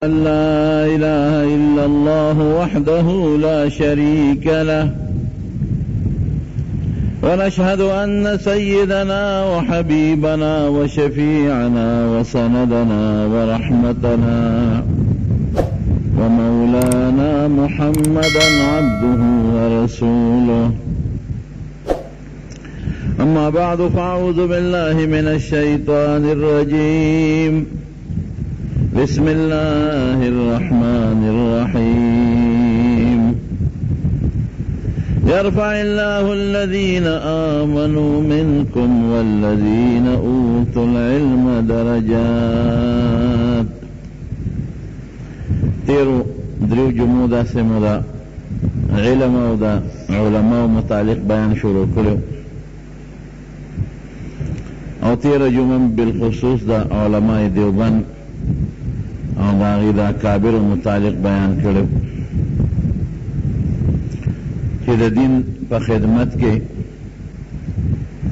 لا إله إلا الله وحده لا شريك له ونشهد أن سيدنا وحبيبنا وشفيعنا وسندنا ورحمتنا ومولانا محمدا عبده ورسوله. أما بعد فأعوذ بالله من الشيطان الرجيم. بسم الله الرحمن الرحيم. يرفع الله الذين آمنوا منكم والذين أوتوا العلم درجات. تیرو دریو جمودا سمودا علم او دا علماء متعلق بیان شروع کرو او تیر جمم بالخصوص دا علماء دیوبند او داغی دا کابر متعلق بیان کرو کہ دا دین پا خدمت کے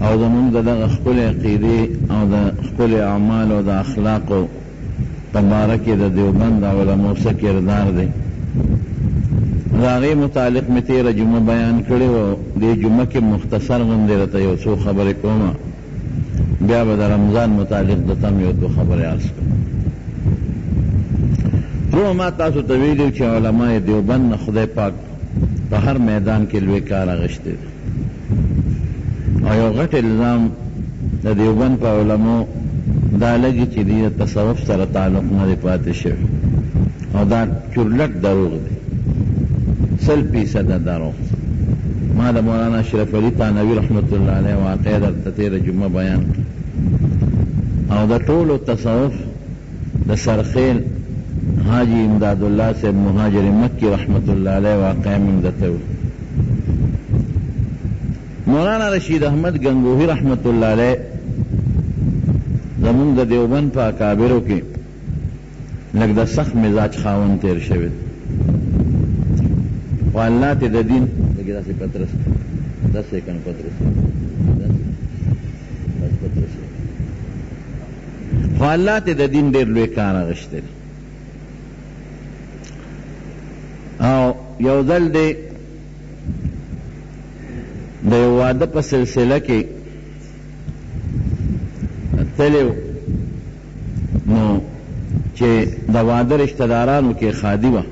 او دا من دا خپل عقیدی او دا خپل اعمال او دا اخلاق و تبارک دا دیوبند دا علماء سا کردار دے داغی متعلق میں تیر جمعہ بیان کرو و دی جمعہ کے مختصر غندے رہتا یو سو خبر کوما بیا با رمضان متعلق دتم یو دو خبر عرض کر. تو ما تاسو طویلیو چه علماء دیوبند خدای پاک پا ہر میدان کے لوے کار آغشتے او یو غٹ الزام دا دیوبند پا علماء دا لگی چی دی تصوف سر تعلق ندی پاتے شو او دا چرلک دروغ دی 100% دروغ. ما دا مولانا اشرف علی تانوی رحمت اللہ علیہ واقع در تطیر جمعہ بیان او دا طول و تصوف دا سرخیل حاجی امداد اللہ سے مہاجر مکی رحمت اللہ علیہ واقع مندتو. مولانا رشید احمد گنگوہی رحمت اللہ علیہ زمون دا دیوبند پا کابرو کی لگ دا سخت مزاج خاون تیر شوید و اللہ تی دا دین لگی دا سی پترس 10 سیکنڈ پترس و اللہ تی دا دین دیر لوی کارا غشتے او یو ځل دی د یو واده په سلسله کې تلو نو چې د واده رشتہ دارانو کې خادي وه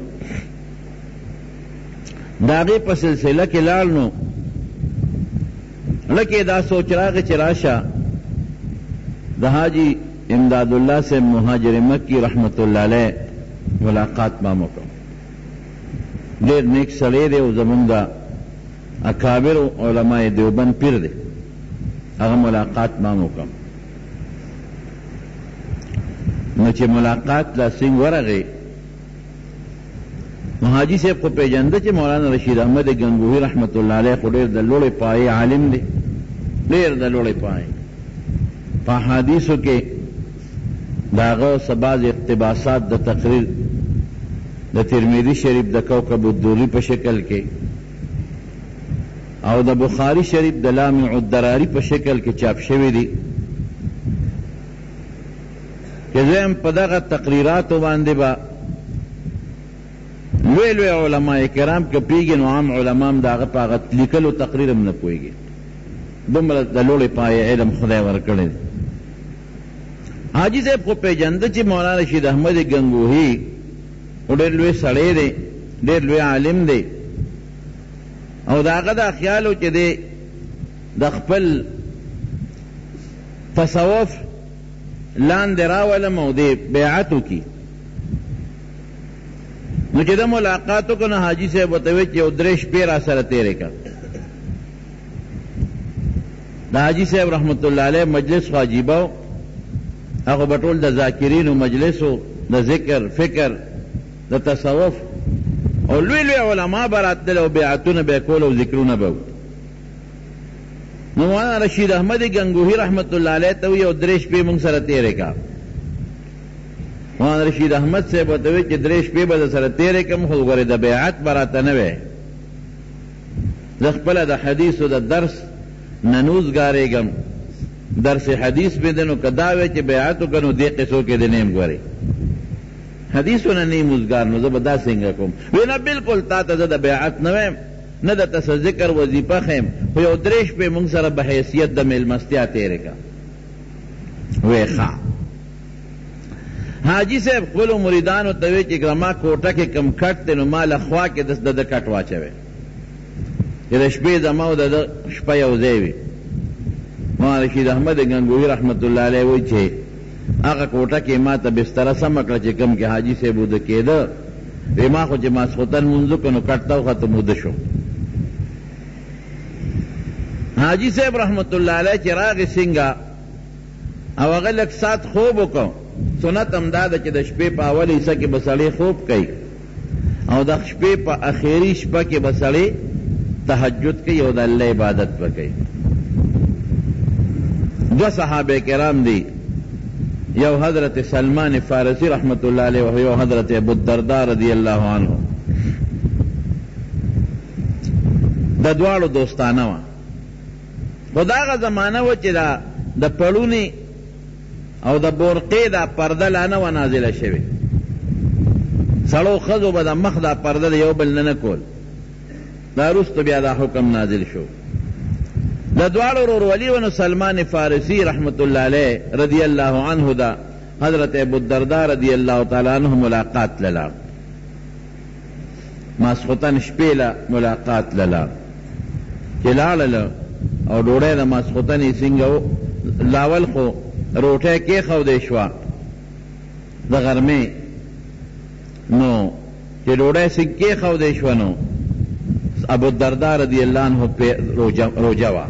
د هغې په سلسله کې لاړ نو لکه دا سوچ راغی چې راشه د حاجي امداد الله سے مهاجر مکی رحمت الله علیه ملاقات ما وکړ. دیر نیک سړی دی او زمونږ د اکابر علماء دیوبند پیر دی هغه ملاقات ما وکړ. نو چې ملاقات لا څنګه ورغی نو حاجي صاحب خو پیژنده چې مولانا رشید احمد گنگوہی رحمت الله علیه خو ډېر د لوړې پایې عالم دی ډېر د لوړې پایې په حدیثو کې د هغه څه بعض اقتباسات د تقریر د ترمذی شریف د کوكب الدوری په شکل کې او د بخاری شریف د لامع الدراری په شکل کې چاپ شوی دی کہ زم په دغه تقریراتو باندې با لوی لوی علماء کرام که پیږي نو عام علماء هم دغه په هغه لیکلو تقریر هم نه پوهېږي دومره د لوړې پایې علم خدای ورکړی دی. حاجي صاحب خو پیژنده چې مولانا رشید احمد گنگوہی ډېر لوی سړی دی ډېر لوی عالم دی او د هغه دا خیال و چې دی د خپل تصوف لاندې راولم او دی بیعت وکړي. نو چې د ملاقات وکړو نو حاجي صاحب ورته وویل چې یو 3 شپې را سره تېرې کړه. د حاجي صاحب رحمت الله علیه مجلس خو عجیبه و هغه به ټول د ذاکرینو مجلس و د ذکر فکر د تصوف او لوی لوی علماء براتل او بیعتونه به کول او ذکرونه به. نو مولانا رشید احمد گنگوہی رحمت الله علیه ته یو 3 شپې موږ سره تېرې کړه. مولانا رشید احمد صاحب ورته وویل چې 3 شپې به سره تېرې کړم خو ګورې د بیعت براته نه وی زه خپله د حدیثو د درس ننوز ګارېږم درس حدیث میں دنو کدا وے چ بیعت کنو دے قصو کے دنیم گورے حدیثونه نه مزګار نو زه به دا څنګه کوم وی نه بالکل تا ته زه د بیعت نه ویم نه درته څه ذکر وظیفه ښیم خو یو درې شپې موږ سره به حیثیت د میلمستیا تېرې کړه وی ښه حاجی صاحب خپلو مریدانو ته وی چې زما کوټه کې کم کټ دی نو ما له خوا کې د کټ واچوی چې د شپې زما او د شپه یو ځای وي مولانا رشید احمد گنگوهی رحمت الله علیه وی چې هغه کوټه کې ما ته بستره سمه کړه چې کوم کې حاجي صاحب وده کېده وی ما خو چې ماسخوتن لمونځ وکړو نو کټ ته وخته موده شو حاجي صاحب رحمت الله علیه چې راغی څنګه او هغه لږ ساعت خوب وکړو سنت هم دا ده چې د شپې په اول حصه کې به سړی خوب کوي او د شپې په اخري شپه کې به سړی تهجد کوي او د الله عبادت به کوي دو صحابه کرام دی یو حضرت سلمان فارسی رحمت اللہ علیہ و یو حضرت ابو الدرداء رضی اللہ عنہ دا دوالو دوستانه وا خدا غا زمانه و چې دا پړونی او د بورقې دا پرده لانه و نازله شوی سړو ښځو به د مخ دا پرده د یو بل نه کول دا وروسته بیا دا حکم نازل شو دا دوالو رورولي ونو سلمان فارسی رحمت اللہ علیہ رضی اللہ عنہ دا حضرت ابو الدرداء رضی اللہ تعالی عنہ ملاقات للا ماسخوتن شپیلا ملاقات للا چلالل او ډوړی د ماسخوتنې څنګه لاول خو روټی کېښودی شوه د غرمې نو چې ډوډۍ څنګه کېښودی شوه نو ابو الدرداء رضی اللہ عنہ روجه وه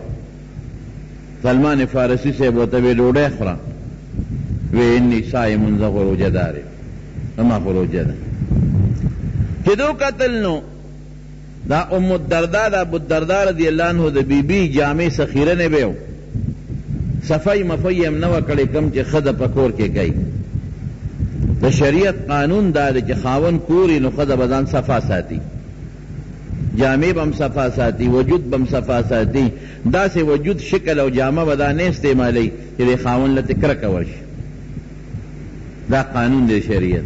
سلمان فارسی صاحب ورته وی ډوډۍ خوره وی انی صائم زه خو روجه دار یم زما خو روجه ده چې دو قتل نو دا ام الدرداء دا ابو الدرداء رضی اللہ عنہ د بی بی جامع سخیره نه بیو صفائی مفائی هم نه وه کړې کوم چې ښځه په کور کې کوي د شریعت قانون دا دی چې خاون کوري نو ښځه به ځان صفا ساتي جامع بم صفا ساتي وجود بم صفا ساتي دا سے وجود شکل او جامع بدا نه استعمالی چې د خاون لته کرکه ورشي دا قانون دی شریعت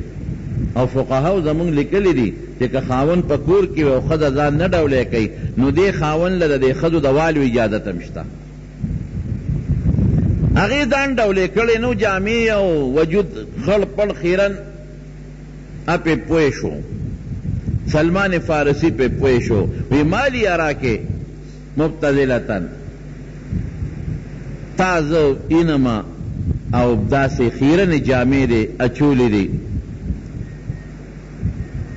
او فقهاو زمونږ لیکلی دي چې که خاون په کور کې او ښځه ځان نه ډولی کوي نو دې خاون له د ښځو د والو اجازت هم شته هغې ځان ډولی کړی نو جامع او وجود خړ پړ خیرن اپې پوه شو سلمان فارسی پہ پویشو وی مالی ارا کے مبتذلتن تاز اینما او داس خیرن جامع دے اچولی دی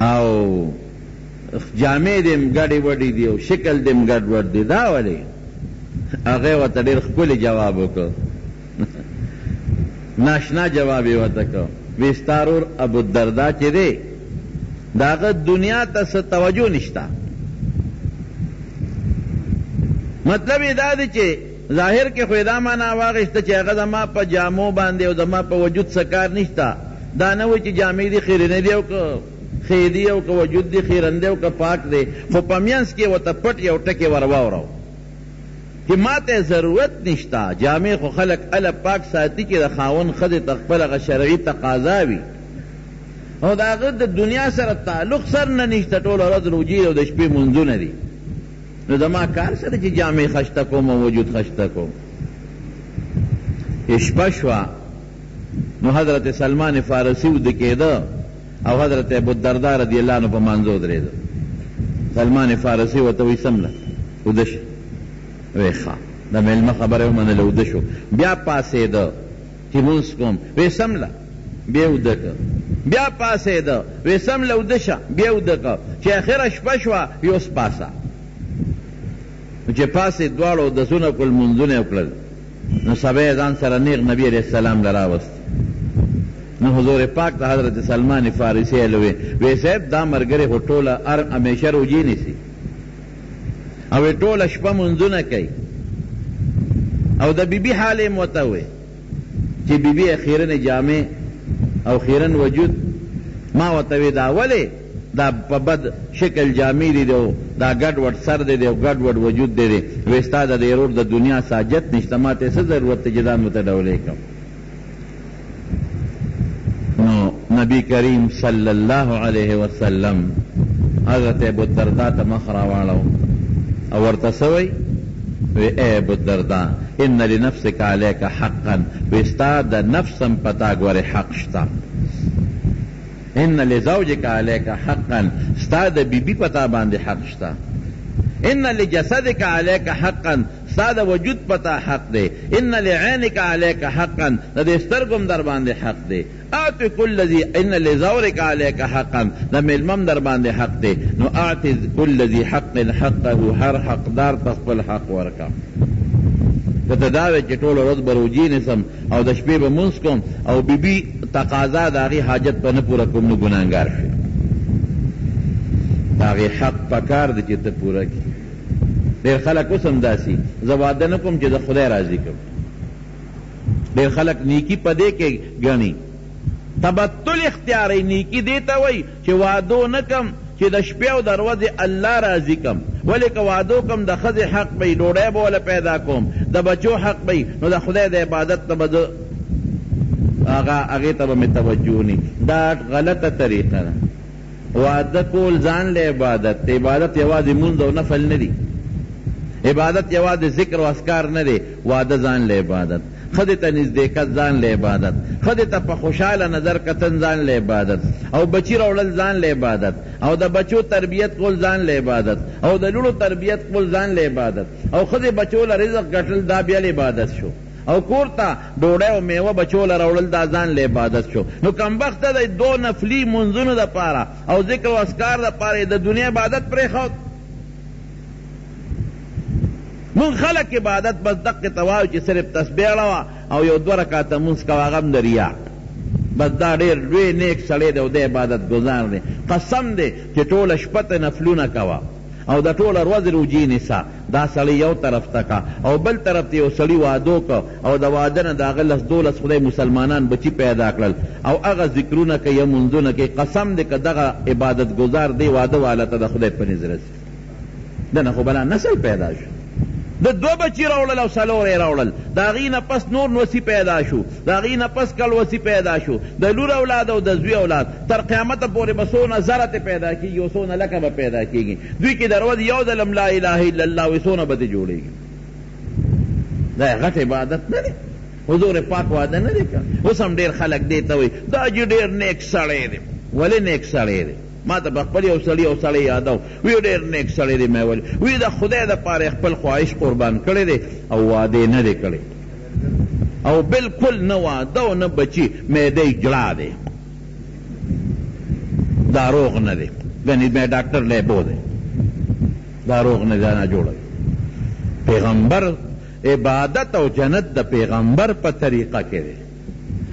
او جامع دیم گڑی وڑی دی او شکل دیم گڑ وڑ دی دا ولی اغی و تدیر خپل جوابو کو ناشنا جوابی و تکو ویستارور ابو الدرداء چی دے داغه دنیا ته څه توجه نشته مطلب یې دا دی چې ظاهر کې خو دا معنا واغېسته چې هغه زما په جامو باندې او زما په وجود څه کار نشته دا نه وایي چې جامې دي خیرنې دي او که ښې دي او که وجود دي خیرن دی او که پاک دی خو په منځ کې ورته پټ یو ټکې ور واورو چې ما ته ضرورت نشته جامې خو خلک اله پاک ساتي چې د خاون ښځې ته خپل هغه شرعي تقاضا وي او دا هغه د دنیا سره تعلق سر نه نشته ټوله ورځ روجي او د شپې منځونه دي نو زما کار سره چې جامې خشته کوم او وجود خشته کوم شپه شوه نو حضرت سلمان فارسی وده کېده او حضرت ابو الدرداء رضی اللہ عنہ په مانځه ودرېده سلمان فارسی ورته وایي سمله وده شه وی ښه د مېلمه خبره ومنله وده شو بیا پاسېده چې مونځ کوم وی سمله بیا وده که بیا پاسېده وی سمله وده شه بیا وده که چې اخره شپه شوه وی اوس پاسه چې پاسې دواړو اودسونه کړل مونځونه یې وکړل نو سبا یې ځان سره نیغ نبي علیه السلام له راوست نو حضور پاک ته حضرت سلمان فارسی وی وی صاحب دا ملګری خو ټوله همیشه روجي نیسي او ټوله شپه مونځونه کوي او د بیبي حال یې ورته وی چې بیبي خیرن جامع او خیرن وجود ما ورته وی دا ولې دا په بد شکل جامع دی دا ګډ وډ سر دی او ګډ وډ وجود دی وی ستا د ضرور د دنیا ساجت نشته ما ته څه ضرورت دی چې ځان ورته ډولې کړم نو نبی کریم صلی اللہ علیہ وسلم حضرت ابو الدرداء تا مخ راوالو او ورته سوی وی اے ابو الدرداء ان لنفسک علیک حقا وی استا د نفسم پتا گوری حق شتا ان لزوجک علیک حقا استا د بی بی پتا باندې حق شتا ان لجسدک علیک حقا ستا د وجود پتا حق دے ان لعینک علیک حقا د سترګم در باندې حق دے اعطی کل ذی ان لزورک علیک حقا د ملمم در باندې حق دے نو اعطی کل ذی حق حقه هر حقدار تخپل حق ورکا کته دا وی چې ټول ورځ بروجی نسم او د شپې به مونځ کوم او بیبي تقاضا د هغې حاجت په نه پوره کوم نو ګناهګار شي د هغې حق پکار دی چې ته پوره کړي ډېر خلک اوس هم داسي زه واده نه کوم چې د خدای راضي کوم ډېر خلک نیکي په دې کې ګڼي تبتل اختیاری نیکی دیتا وی چې وعدو نکم چې د شپې او د ورځې الله راضي کم ولې که وعدو کم د ښځې حق بی ډوډۍ به وله پیدا کوم د بچو حق بی نو د خدای د عبادت ته به هغې ته به مې توجه نی دا غلطه طریقه ده وعده کول ځان له عبادت دی عبادت یوازې مونځ او نفل نه دی عبادت یوازې ذکر و اذکار نه دی وعده ځان له عبادت خدای ته نزدېکت ځان له عبادت خدای ته په خوشحاله نظر کتن ځان له عبادت او بچی راوړل ځان له عبادت او د بچو تربیت کول ځان له عبادت او د لوړو تربیت کول ځان له عبادت او خدای بچو له رزق ګټل دا بیا عبادت شو او کور ته ډوډۍ او میوه بچو له راوړل دا ځان له عبادت شو نو کمبخته د دو نفلي منځونو دپاره او ذکر و اذکار دپاره د دنیا عبادت پرېښود مونږ خلک عبادت بس دقې ته وایو چې صرف تسبیح اړوه او یو دوه رکاته مونځ کوه هغه هم د ریا بس دا ډېر لوی نیک سړی دی او د عبادت ګزار دی قسم دی چې ټوله شپه ته نفلونه کوه او د ټوله ورځ روجي نیسه دا سړی یو طرف ته کا او بل طرف ته یو سړي وعدو که او د واده نه د هغه لس دولس خدای مسلمانان بچي پیدا کړل او هغه ذکرونه کوي یا منځونه کوي قسم دی که دغه عبادت ګزار دی واده والا ته د خدای په نظر رسي دنه خو بلا نسل پیدا شو د دو بچی راوړل او څلور یې راوړل د هغې نه پس نور نوسی پیدا شو د هغې نه پس کلوسی پیدا شو د لور اولاد او د زوی اولاد تر قیامته پورې به څونه زره پیدا کېږي او څونه لکه به پیدا کېږي دوی کې د ورځې یو ځلم لا اله الا الله وي څونه به دې جوړېږي دا غټ عبادت نه دی حضور پاک واده نه دی کړی اوس هم ډېر خلک دې ته وایي دا چې ډېر نیک سړی دی ولې نیک سړی دی ما ته په خپل یو سړی یادو وی ډېر نیک سړی دی مې ویل وی د خدای دپاره خپل خواهش قربان کړی دی او واده نه دی کړی او بالکل نه واده او نه بچي معدې جړا دی دا روغ نه دی ګنې مې ډاکټر لیبو دی دا روغ نه دی نه جوړه پیغمبر عبادت او جنت د پیغمبر په طریقه کې دی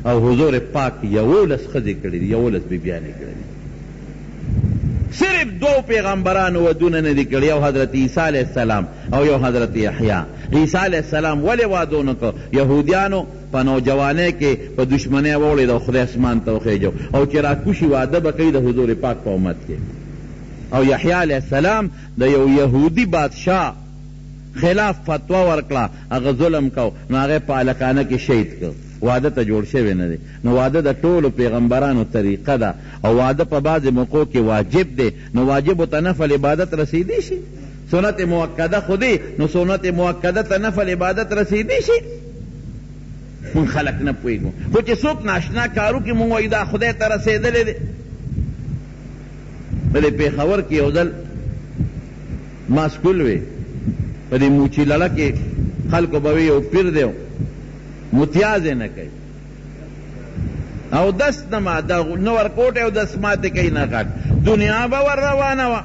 او حضور پاک یولس ښځې کړي دي یولس بیبیانې کړي دي صرف دو پیغمبرانو ودونه نه دي کړي یو حضرت عیسی علیه السلام او یو حضرت یحیی عیسی علیه السلام ولې واده ونه کړ یهودیانو په نوجوانۍ کې په دشمنۍ واوړېد او خدای اسمان ته وخېجو او چې راکوشي واده به کوي د حضور پاک په امت کې او یحیی علیه السلام د یو یهودي بادشاه خلاف فتوا ورکړه هغه ظلم کو نو هغه په هلکانه کې شهید کړ واده ته جوړ شوی نه دی نو واده د ټولو پیغمبرانو طریقه ده او واده په بعضې موقعو کې واجب دی نو واجبو ته نفل عبادت رسیدی شي سنت موکده خو دی نو سنت موکده ته نفل عبادت رسیدی شي مونږ خلک نه پوهېږو خو چې څوک ناشنا کارو کې مونږ وایي دا خدای ته رسېدلی دی په دې پېښور کې یو ځل ما سکول وی په دې موچي لړه کې خلکو به وی یو پیر دی متیازې نه کوي او دست نه ما نه ورکوټی او دست ماتې کوي نه غټ دنیا به ور روانه وه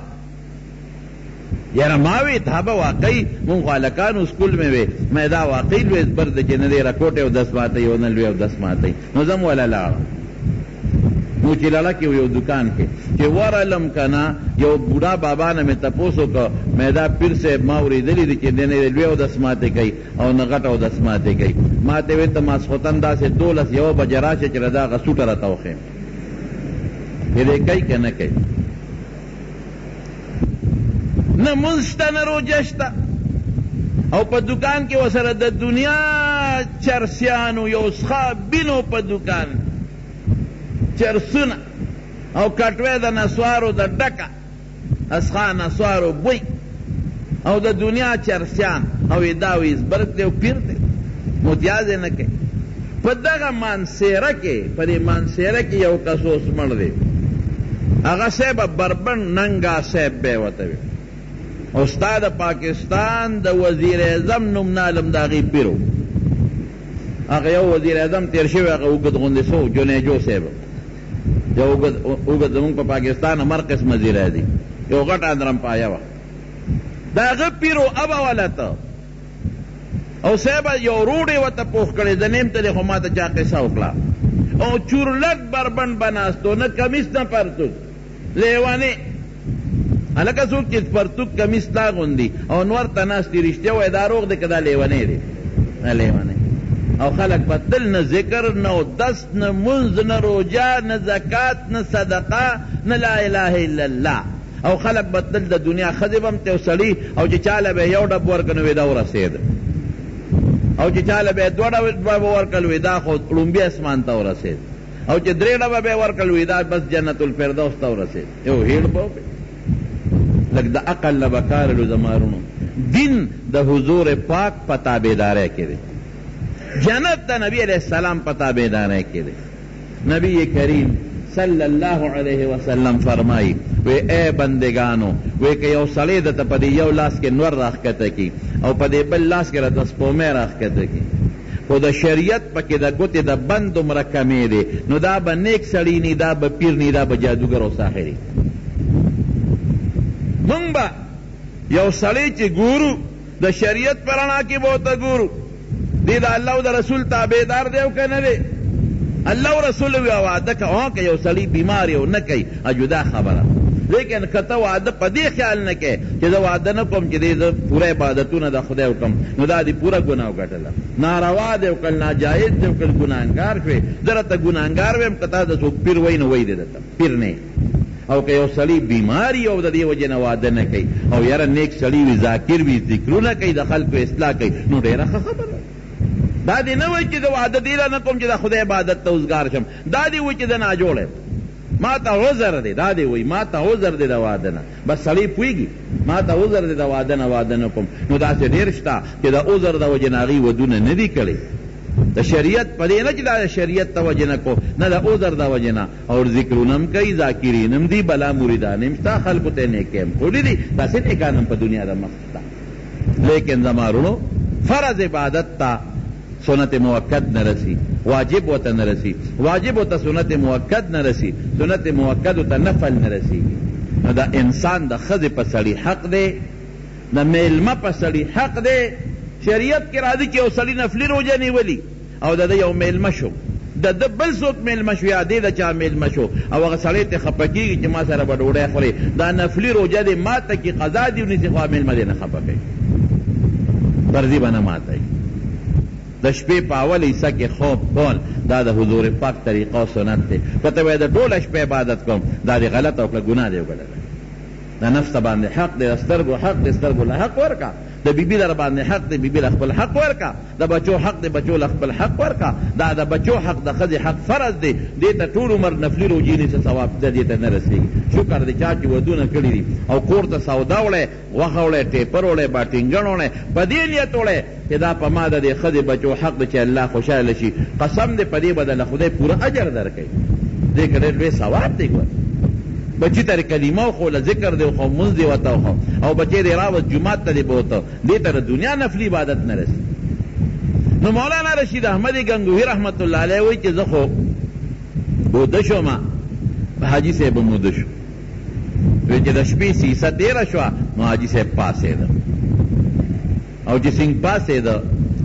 یاره ما وی دا به واقعي مونږ خو هلکانو سکول مې وی مې دا واقعي لوی زبر دی چې نه دی رکوټی او دست ماتوي او نه لوی او دست ماتوي نو زه م وله لاړم موچی لاله کې یو دکان کې چې ورلم که نه یو بوډا بابا نه مې تپوس وکړه مې دا پیر صاحب ما اورېدلي دي چې دی نه لوی او دست ماتې کوي او نه غټ او دست ماتې کوي ما ته ویل ته ماسخوتن داسې 12 یوه بجه راشه چې دا هغه سوټه راته وښیم چې دی کوي که نه کوي نه مونځ شته نه روژه شته او په دکان کې ورسره د دنیا چرسیانو یو څښا بینو په دکان چرسونه او کټوی د نسوارو د ډکه اسخا نسوارو بوی او د دنیا چرسیان او اداوی زبرک دی او پیر دی متیاز نه کوي په دغه مانسیره کې په دې مانسیره کې یو کس اوس مړ دی هغه صاحب بربن ننګا صاحب به ورته وي استاد پاکستان د وزیر اعظم نوم نالم د هغې پیرو هغه یو وزیر اعظم تیر شوی هغه اوږد غوندې سو جونیجو صاحب یو اوږد زمونږ په پاکستان هر قسم وزیری دي یو غټه اندرم پایه وه د هغه پیرو ابه ولته او صاحب یو روډې ورته پوخ کړې د نیم ته دی خو ما ته چا قصه وکړه او چورلټ بربند بناستو نه کمیس نه پرتوک لیوانې هلکه څوک چې پرتوک کمیس تا غوندي او نور ته ناستي رښتیا وایي دا روغ دی که دا لیونی دی لیونی او خلق بدل نه ذکر نه دست نه منځ نه روجه نه زکات نه صدقه نه لا اله الا الله او خلق بدل د دنیا ښځې به هم ته سړي او چې چاله به یو ډب ورکړ نو دا ورسېد او چې چاله به دوه ډبه ورکړل وي دا خو ړومبي اسمان ته ورسېد او چې درې ډبه به ورکړل وي دا بس جنت الفردوس ته ورسېد یو هیړ به لږ د عقل نه به کار لو زمارونو دین د حضور پاک په تابعداری کې دی جنت د نبی علیہ السلام په تابعداری کې دی نبی کریم صلی اللہ علیہ وسلم فرمائی وی اے بندگانو وی کہ یو سړی درته په دې یو لاس کې نور راښکته کی او په دې بل لاس کې راته سپومۍ راښکته کی خو د شریعت پکې د ګوتې د بند دومره کمې دی نو دا به نیک سړی نی دا به پیر نی دا به جادوګر او ساحر مونږ به یو سړی چې ګورو د شریعت په رڼا کې به ورته ګورو دی د الله او د رسول تابعدار دی او که نه دی اللہ و رسول وی وعده که که یو سړی بیمار یو نه کوي جدا خبره لیکن که ته وعده په دې خیال نه کوې چې زه وعده نه کوم چې دې زه پوره عبادتونه د خدای وکړم نو دا دې پوره ګناه وګټله ناروا دی وکړل ناجایز دی وکړل ګناهګار شوې زه راته ګناهګار ویم که تا د څوک پیر وایي نو وایي دی درته پیر نه او که یو سړی بیمار یو د دې وجې نه واده نه کوي او یاره نیک سړی وي ذاکر وي ذکرونه کوي د خلکو اصلاح کوي نو ډېره ښه خبره دا دی نه وایي چې زه وعده دیله نه کوم چې د خدای عبادت ته اوزګار شم دا دی وایي چې زه ناجوړ یم ما ته عذر دی دا دی وایي ما ته عذر دی د واده نه بس سړی پوهېږي ما ته عذر دی د واده نه واده نه کوم نو داسې ډېر شته چې د عذر د وجې نه هغوی ودونه نه دي کړي د شریعت په دې نه چې دا د شریعت د وجې نه کو نه د عذر د وجې نه او ذکرونه هم کوي ذاکرین هم دي بلا مریدان هم شته خلکو ته نیکې هم کړي دي داسې نیکان هم په دنیا د مخ شته لیکن زما وروڼو فرض عبادت ته سنت موکد نہ رسی واجب ہوتا نہ رسی واجب ہوتا سنت موکد نہ رسی سنت موکد ہوتا نفل نہ رسی دا انسان دا خز پسڑی حق دے دا میلمہ پسڑی حق دے شریعت کے راضی کی او سڑی نفلی روجہ نہیں ولی او دا یو میلمہ شو دا بل سوک میلمہ شو یا دے دا چا میلمہ شو او اگر سڑی تے خپکی گی چی ما سر بڑوڑے خورے دا نفلی روجہ دے ما تکی قضا دی انہی سے خواہ میلمہ دے نہ خپکی برزی بنا ماتا ہے د شپې په اول حصه کې خوب کول دا د حضور پاک طریقه او سنت دی که ته وایې د ټوله شپې عبادت کوم دا دې غلط او کړه ګناه دی وګڼله د نفس باندې حق دی د سترګو حق دی سترګو له حق ورکه د بیبي در باندې حق دی بیبي له خپل حق ورکه د بچو حق دی بچو له خپل حق ورکه دا د بچو حق د ښځې حق فرض دی دې ته ټول عمر نفلي روجې نیسه ثواب ته دې ته نه رسېږي شکر دی چا چې ودونه کړي دي او کور ته سودا وړی غوښه وړی ټیپر وړی باټینګن وړی په دې نیت وړی چې دا په ما د دې ښځې بچو حق دی چې الله خوشحاله شي قسم دی په دې به د خدای پوره اجر درکوي دې کې ډېر لوی ثواب دی ګوره بچی تر کلمه خو له ذکر دی خو منځ دی وته خو او بچی دی راوت جمعات ته دی بوته دې تر دنیا نفلی عبادت نه رسی نو مولانا رشید احمدی گنگوهی رحمت الله علیه وایي چې زه خو بوده شوم په حاجي صاحب موده شو وایي چې د شپې سیسه تېره شوه نو حاجي صاحب پاسېده او چې څنګه پاسېده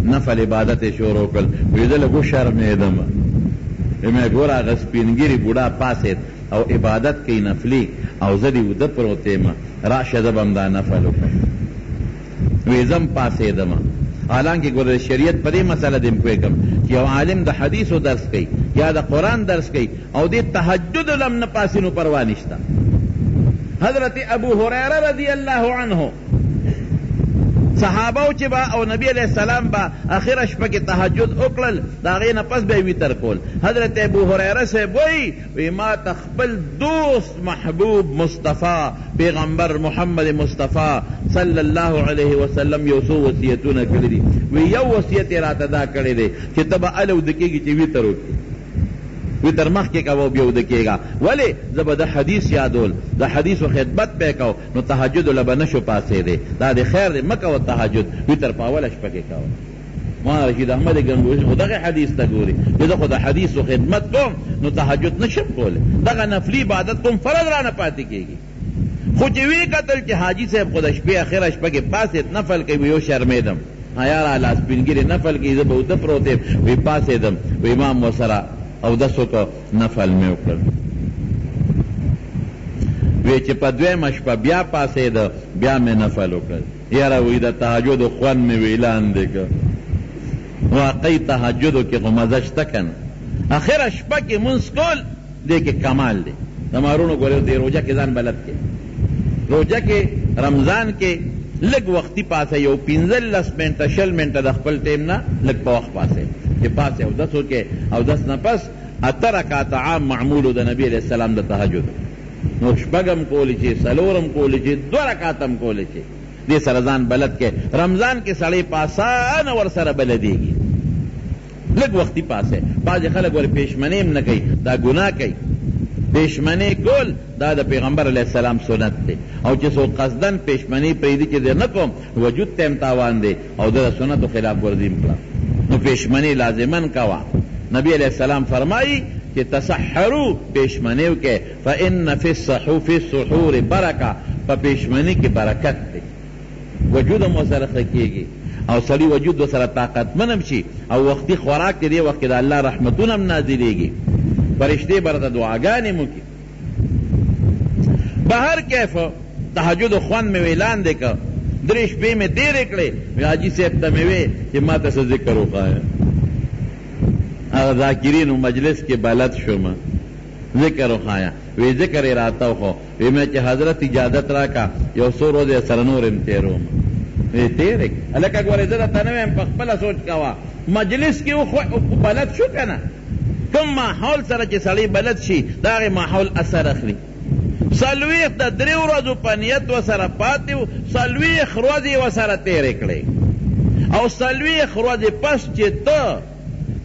نفل عبادت یې شروع کړل وایي زه لږ وشرمېدم مې ګوره هغه سپینګیري بوډا پاسېد او عبادت کئی نفلی او زدی و دپر ہوتے ما راشه دبم دا نفل وکم ویزم پاسے دما حالانکہ گورد شریعت پر یہ مسئلہ دم کوئی کم کہ او عالم دا حدیث و درس کئی یا دا قرآن درس کئی او دی تحجد لم نپاسینو پروانشتا حضرت ابو ہریرہ رضی اللہ عنہ صحابو چې با او نبی علیہ السلام با اخر شپه کې تهجد وکړل د هغې نه پس به یې ویتر کول. حضرت ابو هریره صاحب وایي ما ته خپل دوست محبوب مصطفی پیغمبر محمد مصطفی صلی الله علیه وسلم یو څو وصیتونه کړي دي. وی یو وصیت یې راته دا کړی دی چې ته به هله وده کېږي چې ویتر وکړي، ویتر مخکې کوه بیا وده کېږه. ولې زه به د حدیث یادول، د حدیثو خدمت به یې کو، نو تهجد له به نشو پاسېدی. دا د خیر دی مه کوه تهجد، ویتر په اوله شپه کې کوه. مولانا رشید احمد گنگوهی خو دغه حدیث ته ګوري، زه خو د حدیثو خدمت کوم نو تهجد نشم کولی، دغه نفلي عبادت کوم فرض رانه پاتې کېږي. خو چې وی کتل چې حاجي صاحب خو د شپې اخره شپه کې پاسېد نفل کوي، یو شرمېدم یاره لاس سپینګیرې نفل کوي، زه به اوده پروت یم، وی پاسېدم وی امام ورسره اودس وکړ نفل مې وکړل. وی چې په دویمه شپه بیا پاسېده بیا مې نفل وکړل. یاره وی د تهجدو خوند مې ویلان دی که واقعی تهجدو کې خو مزه شته که نه. اخره شپه کې مونځ کول دی کې کمال دی. د مارونو ګورې دی روژه کې ځان بلد کې، روژه کې رمضان کې لږ وختي پاسه یو 15 منټه 20 منټه د خپل ټیم نه لږ په وخت پاسه چې پاسه اودس وکړې، اودس نه پس 8 رکعات عام معمولو د نبی علیہ السلام د تهجد، نو شپږم کولی چې، څلورم کولی چې، 2 رکعاتم کولی چې، دې سره ځان بلد کې. رمضان کې سړی په اسانه ورسره بلدېږي، لږ وختي پاسه. بعضې خلک ورې پېشمنۍ هم نه کوي، دا ګناه کوي. پېشمنۍ کول دا د پیغمبر علیہ السلام سنت دی، او چې څوک قصدن پېشمنۍ پرېږدي چې زه نه کوم وجود ته هم تاوان دی او د سنتو خلاف ورزي هم کړه، نو پېشمنۍ لازمن کوه. نبی علیہ السلام فرمایي چې تسحروا پېشمنۍ وکړئ، فإن فی السحور برکه، په پېشمنۍ کې برکت دی، وجود هم ورسره ښه کېږي او سړي وجود ورسره طاقتمن هم شي، او وختي خوراک کې دې وخت کې د الله رحمتونه هم نازلېږي، فرشتې به راته دعاګانې مو کړي. بهر کیف تهجد خوند مې اعلان دی که 3 شپې مې تېرې کړې، حاجي صاحب ته مې وې چې ما ته څه ذکر وښایه. هغه ذاکرینو مجلس کې بلد شوم، ذکر وښایه. وی ذکر یې راته وښو، وی مې چې حضرت اجازت راکړه یو څو ورځې سره نور هم تېروم. وی تېرې هلکه ګورې زه درته نه وایم، په خپله سوچ کوه. مجلس کې بلد شو که نه، کوم ماحول سره چې سړی بلد شي د هغې ماحول اثر اخلي. 40 د 3 ورځو په نیت ورسره پاتې و، 40 ورځې ورسره تېرې کړې، او 40 ورځې پس چې ته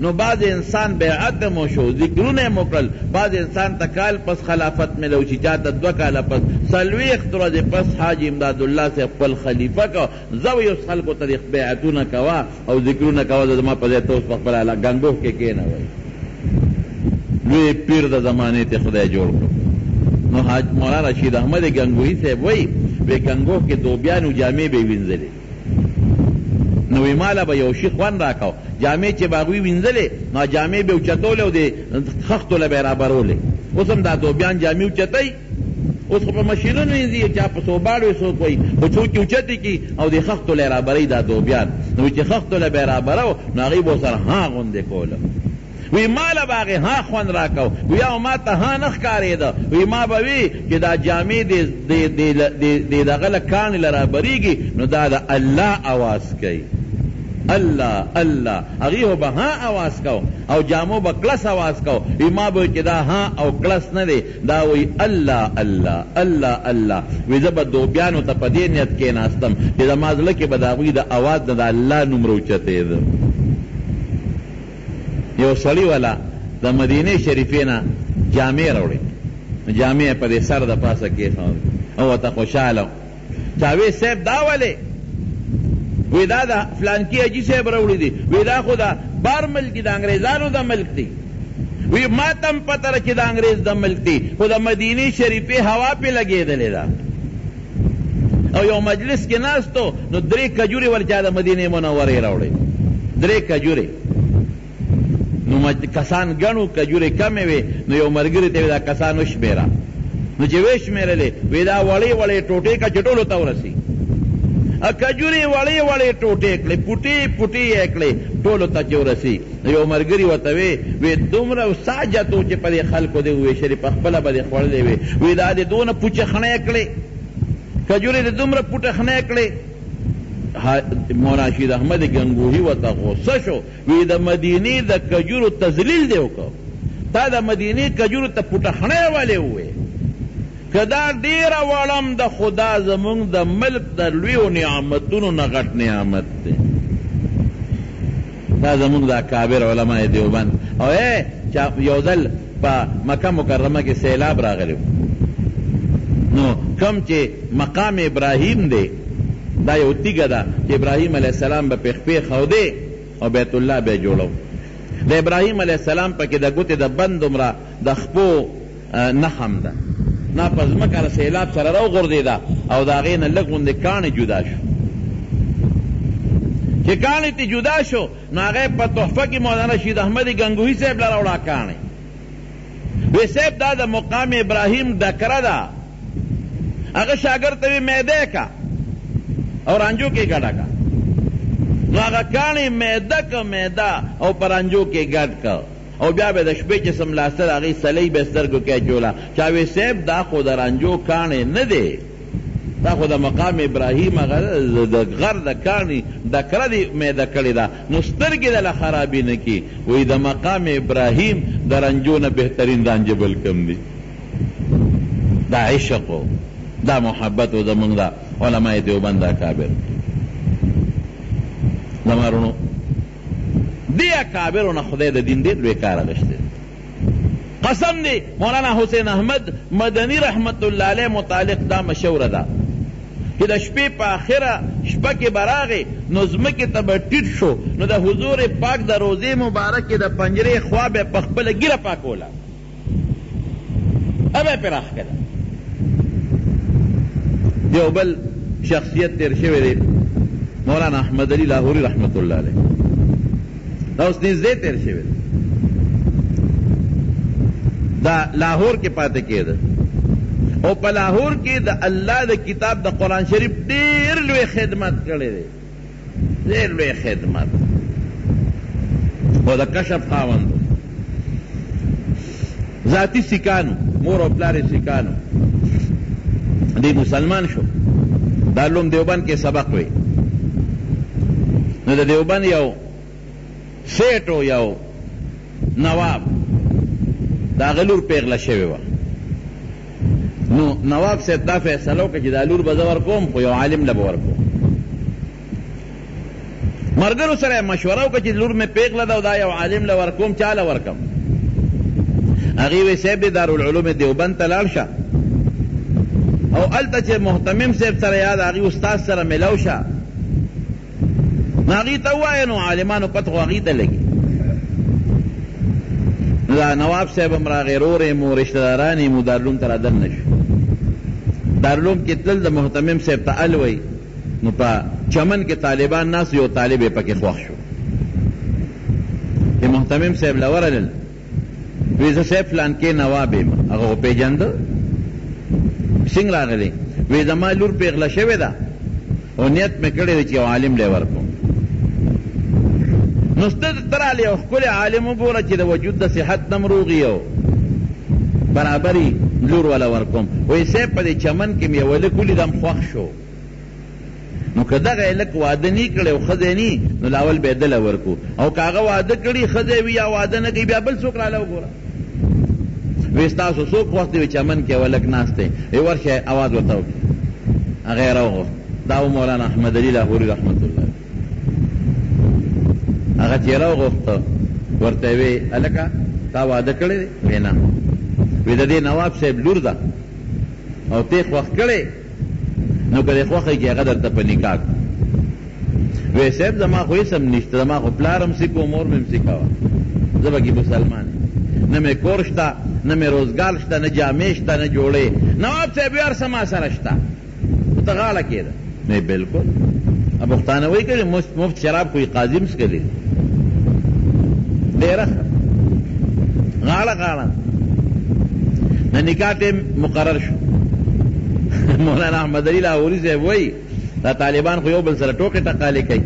نو بعض انسان بیعت مو شو، ذکرونه مو کړل، بعض انسان ته کال پس خلافت ملو شي، چاته 2 کاله پس، 40 ورځې پس حاجي امداد الله صاحب خپل خلیفه کو زو یو خلکو ته بیعتونه کوه او ذکرونه کوه، زما په ځای ته اوس په خپله ګنګوه کې کېنوئ. لوی پیر د زمانې ته خدای جوړ کړو. نو مولانا رشید احمد گنگوهی صاحب وایي وی ګنګوه کې دوبیانو جامې به یې وینځلې، نو وی ماله به یو شي خوند راکاو، جامې چې به هغوی وینځلې نو جامې به یې اوچتولې او د خښتو له به یې رابرولې. اوس هم دا دوبیان جامې اوچتوي، اوس خو په مشینونو وینځي، چا په سوباړو یې څوک وایي، خو څوک یې اوچتې کړي او د خښتو له یې رابروي دا دوبیان، نو چې خښتو له به یې رابرو نو هغوی به ورسره ها غوندې کوله. وی مالا باغی ها خوند راکو، وی او ما تا ها نخ کاری دا، وی ما باوی که دا جامعی دی دغل کانی لرا بریگی نو دا دا اللہ آواز کئی، اللہ اللہ اغیہو با ها آواز کو او جامو با کلس آواز کو، وی ما باوی که دا ها او کلس ندے دا وی اللہ اللہ اللہ اللہ. وی زبا دو بیانو تا پدی نیت کے ناستم کہ دا مازلکی با دا وی دا آواز دا اللہ نمرو چتے دا. یو سړی والا د مدینه شریفې نه جامې راوړې، جامې په دې سر د پاسه کېښودې او ورته خوشحاله چا وی صاحب دا ولې؟ وی دا د فلانکي حاجي صاحب راوړي دي، وی دا خو د بار ملک د انګریزانو د ملک دی، وی ما ته هم پته ده چې د انګریز د ملک دی، خو د مدینې شریفې هوا پې لګېدلې ده. او یو مجلس کې ناستو نو 3 کجورې ول چا د مدینې منورې راوړې، 3 کجورې. نو کسان گنو کجوری کمی وی، نو یو مرگری تیوی دا کسان وشمیرا، نو چه وشمیرلی وی دا ولی ولی ٹوٹے کا چٹولو تاو رسی، کجوری ولی ولی ٹوٹے اکلی پوٹی پوٹی اکلی ٹولو تا چو رسی. یو مرگری وطوی وی دومرا ساجتو چه پا دی خلکو دی وی شریف اخبلا با دی خوردی وی دا دی دون پوچ خنے اکلی، کجوری دی دومرا پوچ خنے اکلی، مولانا رشید احمد گنگوہی ورته غصه شو وی د مدینې د کجورو تذلیل دی وکړو تا د مدینې کجورو ته پوټخڼی ولې ووې که دا ډېره وړم د خدا زمونږ د ملک د لویو نعمتونو نه غټ نعمت دی دا زمونږ د اکابر علماء دیوبند او یو ځل په مکه مکرمه کې سیلاب راغلی نو کم چې مقام ابراهیم دی دا یو تیګه ده چې ابراهیم علیه السلام به پخپې خودی او بیت الله به جوړو د ابراهیم علیه السلام پکې د ګوتې د بند عمره د خپو نخم ده نا په ځمکه سیلاب سره راوغورځېده او د هغې نه لږ غوندې کاڼې جدا شو چې کاڼې تې جدا شو نو هغه په تحفه کې مولانا رشید احمد گنگوهی صاحب له راوړه کاڼې وی صاحب دا د مقام ابراهیم ډکره ده هغه شاګرد ته وی معده کا او رانجو کې ګډه کا نو هغه کاڼې معده او په رانجو کې ګډ کا او بیا به د شپې چې سملاسته د هغې سلۍ به سترګو کې اچوله چا وی صاحب دا خو د رانجو کاڼې نه دی دا خو د مقام ابراهیم د غر د کاڼې ډکره دې معده کړې ده نو سترګې دله خرابې نه کي وایي د مقام ابراهیم د رنجو نه بهترین رانجه بل کم دی دا عشق و دا محبت و زمونږ د علماء دیوبند د اکابر زما رونو دې اکابرو نه خدای د دین ډېر لوی کار اخیستی قسم دی مولانا حسین احمد مدنی رحمت الله علیه متعلق دا مشوره ده چې د شپې په آخره شپه کې به راغې نو ځمکې ته به ټیټ شو نو د حضور پاک د روضې مبارکې د پنجرې خوا به یې په خپله ګیره پاکوله به یې پرې راښکله یو بل شخصیت تیر شوی دی مولانا احمد علی لاهوري رحمت الله علیه دا اوس نږدې تیر شوی دی دا لاهور کې پاتې کېده او په لاهور کې د الله د کتاب د قرآن شریف ډېر لوی خدمت کړی دی ډېر لوی خدمت او د کشف خاوند ذاتي سیکانو مور او پلار یې سیکانو دی مسلمان شو دارالعلوم دیوبند کې سبق وی نو د دیوبند یو سیټ و یو نواب دا غلور پیغله شوی وه نو نواب صاحب دا فیصله وکړه چې دا لور به زه ورکوم خو یو عالم له به ورکوم ملګرو سره یې مشوره وکړه چې لور مې پیغله ده او دا یو عالم له ورکوم چا له ورکم هغې وی صاحب د دارالعلوم دیوبند ته لاړ شه او هلته چې محتمم صاحب سره یا د هغې استاد سره میلاو شه نو هغې ته ووایه نو عالمانو پت خو هغې ته لګي دا نواب صاحب هم راغی رورې مو رشتهداران یې مو دارالعلوم ته رادننه شو دارالعلوم کې تلل د محتمم صاحب ته الوی نو په چمن کې طالبان ناست یو طالب یې پکې خوښ شو چې محتمم صاحب له ورغلل وی زه صاحب فلانکې نواب یم هغه خو پېژنده څنګه راغلی وی زما لور پیغله شوې ده او نیت مې کړی دی چې یو عالم لی ورکوم نو ته رالی یو ښکلی عالم وګوره چې د وجود د صحت نه م روغ یو برابري لور وله ورکوم وایي صاحب په دې چمن کې مې یو هلک ولیدم خوښ شو نو که دغه هلک واده نی کړی او ښځی نی نو لاول به یې دله ورکو او که هغه واده کړي ښځی وي یا واده نه کوي بیا بل څوک راله وګوره وی ستاسو څوک خوښ دی چمن کې یو هلک ناست دی ورشه اواز ورته وکړي هغه یې راوغوښت دا و مولانا احمد علی لاهوري رحمت الله هغه چې یې راوغوښته ورته یې وی هلکه تا واده کړی دی وی نه وی د دې نواب صاحب لور ده او ته یې خوښ کړی نو که دې خوښه کړي هغه درته په نکاح وی صاحب زما خو هېڅ هم نشته زما خو پلار هم سیکه و مور مې هم سیکه وه زه به کې مسلمان یم نه مې کور شته نه مې روزګار شته نه جامې شته نه جوړې نواب صاحب یې هر څه ما سره شته ته غاړه کېده مې بلکل پښتانه وایي که مفت شراب خو یې قاضي هم څکلي ډېره ښه غاړه غاړه د نکاح ټیم مقرر شو مولانا احمد علی لاهوري صاحب وایي دا طالبان خو یو بل سره ټوکې ټقالې کوي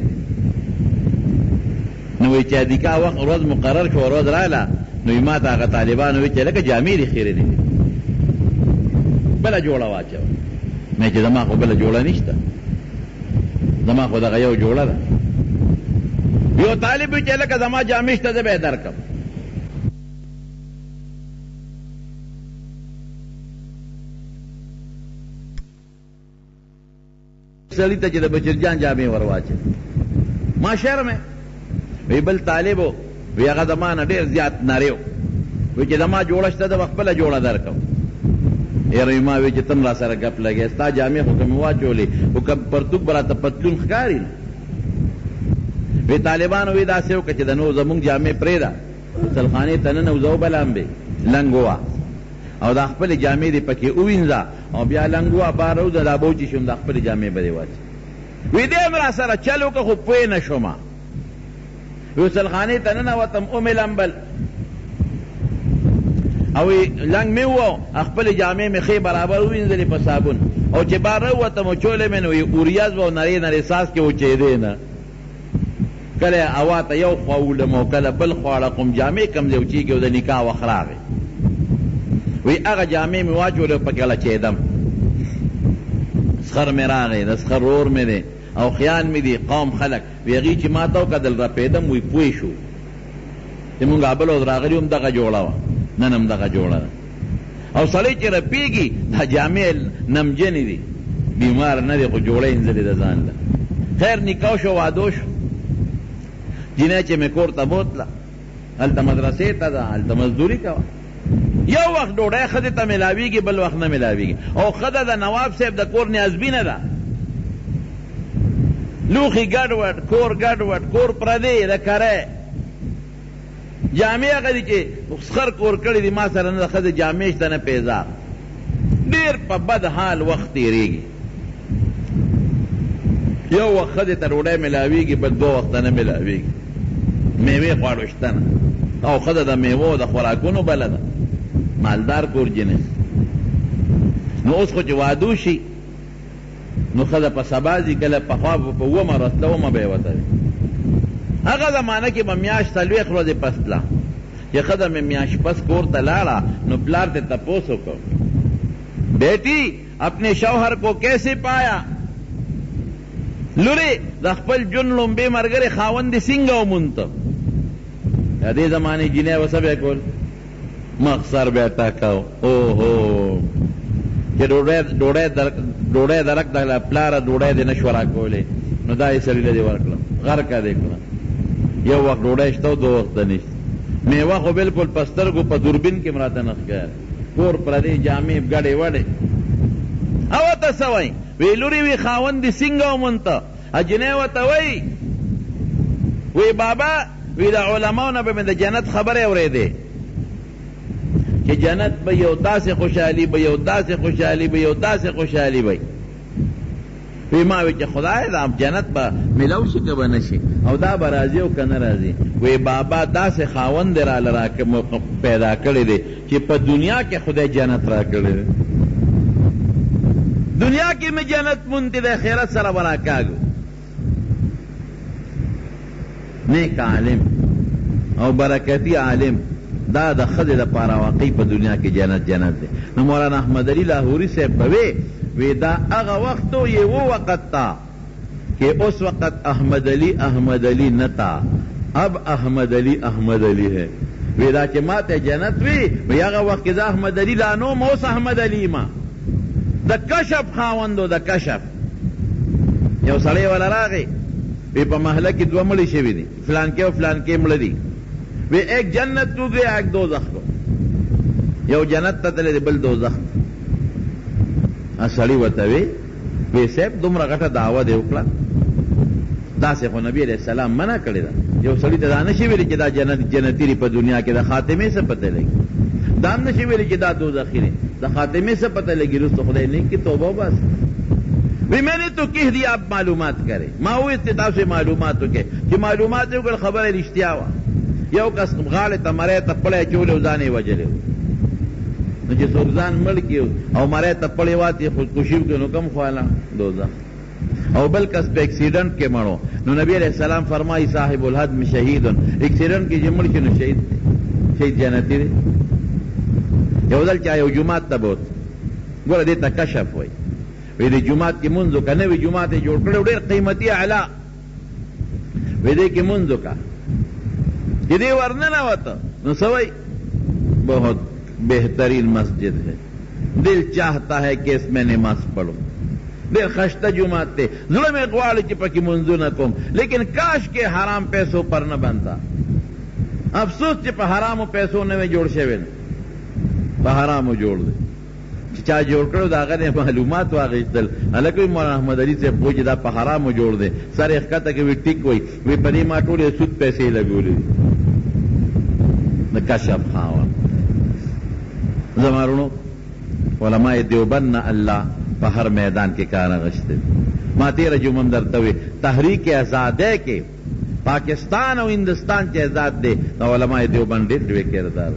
نو وایي چې نکاح وخت ورځ مقرر شو ورځ راغله نو ما ته هغه طالبان وایي چې لکه جامې دې خیرې دي بله جوړه واچوه مې چې زما خو بله جوړه نشته زما خو دغه یو جوړه ده. یو طالب وي چې لکه زما جامې شته زه به یې درکړم. سړي ته چې د بشرجان جامې ور واچوي ما شرمه. وی بل طالب و وی هغه زما نه ډېر زیات نری و وی چې زما جوړه شته زه به خپله جوړه درکړم. یاره ما وی چې تم را سره ګپ لګې ستا جامې خو که مې واچولې خو که پرتوګ به راته پتلون ښکاري نه. وی طالبانو وی داسې وکړه چې د نو زمونږ جامې پرېږده غسلخانې ته ننوځه وبلامبې لنګ ووه او دا خپلې جامې دې پکې ووینځه او بیا لنګ ووه بهر وځه دا به وچې شوم دا خپلې جامې به دې واچي. وی دې هم را سره چل وکړه خو پوه نه شومه. غسلخانې ته ننوتم ومې لمبل او لنګ مې ووه خپلې جامې مې ښې برابر ووینځلې په صابون او چې بهر راووتم او چولې مې نو اوریاز به او نرې نرې ساس کې وچېدې نه. کله هوا ته یو خوا ولم او کله بل خوا اړقم جامې کمزوچېږي او د نکاح وخت راغی. وی هغه جامې مې واچولې پکې لچېدم. سخر مې راغی د سخر رور مې دی او خیال مې دی قوم خلک وی هغې چې ما ته وکتل رپېدم وی پوه شو چې مونږ بل ورځ راغلي هم دغه جوړه وه نن هم دغه جوړه ده. او سړی چې رپېږي دا جامې نمجنې دي بیمار نه دی خو جوړه انځلې د ځان له. خیر نکاح شو وادو شو جنۍ چې مې کور ته بوتله هلته مدرسې ته ده هلته مزدوري کوه. یو وخت ډوډۍ ښځې ته میلاویږي بل وخت نه میلاویږي او ښځه د نواب صاحب د کور نیازبینه ده. لوښي ګډوډ کور ګډوډ کور پردی د کری جامې هغه دي چې سخر کور کړي دي ما سره نه د ښځې جامې شته نه پیزار. ډېر په بد حال وخت تېرېږي. یو وخت ښځې ته ډوډۍ میلاویږي بل دوه وخته نه میلاویږي. میوې خواړو شته نه او ښځه د میوو د خوراکونو بله ده مالدار کور جنس. نو اوس خو چې وادو شي نو ښځه په سبا ځي کله پخوا په اومه رسله اومه به یې وته وي. هغه زمانه کې به میاشت څلوېښت ورځې پس تله چې ښځه مې میاشت پس کور ته لاړه نو پلار ته تپوس وکړ بیٹی اپنے شوہر کو کیسے پایا؟ لورې د خپل ژوند لومبې ملګری خاوند دې څنګه ومونته؟ د دې زمانې جینۍ به څه به یې کول؟ مخ سر به یې ټکاو اوهو چې ډوډۍ درک د پلاره ډوډۍ دې نه شوه راکولی نو دا یې سړي له دې ورکړم غرقه دې کړه. یو وخت ډوډۍ شته او دو وخته نشته. میوه خو بلکل په سترګو په دوربین کې م راته نه ښکاري. کور پردې جامې ګډې وډې او ته څه وایي؟ وی لورې وی خاوند دې څنګه ومونته؟ جنۍ ورته وایي وی بابا وی د علماو نه به مې د جنت خبرې اورېدې چې جنت به یو داسې خوشحالي به یو داسې خوشحالي به یو داسې خوشحالي به وی ما وی چې خدای دا جنت به ملو شي که به نه شي او دا به راځي او که نه راځي. وی بابا داسې خاوند دې راله پیدا کړی دی چې په دنیا کې خدای جنت را کړی دی. دنیا کې مې جنت مونتی دی خیرت سره به راکاږو. نیک عالم او برکتی عالم دا د ښځې دپاره واقعي په دنیا کې جنت دی. نو مولانا احمد علی لاهوري صاحب به وی دا هغه وقت و یہ وہ وقت تھا کہ اس وقت احمد علی نہ تھا اب احمد علی ہے. وی دا چې ما ته جنت وی هغه وخت کې زه احمد علی لا نوم اوس احمد علی ما د کشف خاوندو د کشف. یو سړی ولا راغی وی په محله کې دوه مړي شوي دي فلان کې او فلان کې مړه دي. وی ایک جنت کو گیا ایک دوزخ کو. یو جنت ته تللی دی بل دوزخ. سړي ورته وی صاحب دومره غټه دعوه دې وکړه داسې خو نبي علیه السلام منع کړې ده. یو سړي ته دا نشي ویلي چې دا جنتي دی په دنیا کې د خاتمې څه پته لګي. دا هم نشي ویلي چې دا دوزخي دی د خاتمې څه پته لګي. رسو خدای نیک کی توبه بس. وی میں نے تو کہہ دیا آپ معلومات کرے ما ہوئی استطاعت سے معلومات وکړي چې معلومات یې وکړل خبره رښتیا وه. یو کس غاړې ته مری ته پړی اچولی او ځان یې وجلی نو چې څوک ځان مړ کړي او مری ته پړی واتې خودکشي وکړي نو کم خواله دوزخ. او بل کس په ایکسیډنټ کې مړو نو نبی علیہ السلام فرمایي صاحب الحدم شهیدن. ایکسیډنټ کې چې مړ شي نو شهید جنتي دی. یو ځل چا یو جومات ته بوت ګوره دې ته کشف وایي. وی دی جماعت کی منځو کا نوی جماعت جوړ کړو ډېر قیمتي اعلی وی دی کی منځو کا چې دی ورننوته نو سوئی بہت بہترین مسجد ہے دل چاہتا ہے کہ اس میں نماز پڑھو دیر خشتہ جماعت تے زړه میں غواړي چې پکې منځونه کوم لیکن کاش کې حرام پیسو پر نه بنتا افسوس چې په حرامو پیسو نه جوړ شوی نه په حرامو جوړ دی چې چا جوړ کړو د هغه نه معلومات واخیستل هلکه مولانا احمد علي صاحب وایي چې دا په حرامو جوړ دی سر یې ښکته کوي ټیک وایي وی په دې ما ټولې سود پیسې لګولې دي د کشف خاوه زمارونو علماء دیوبند نه الله په هر میدان کې کار اغشته ما تیره جمعه درته وی تحریک آزادۍ کې پاکستان او هندوستان چې آزاد دی د علماء دیوبند ډېر لوی کردار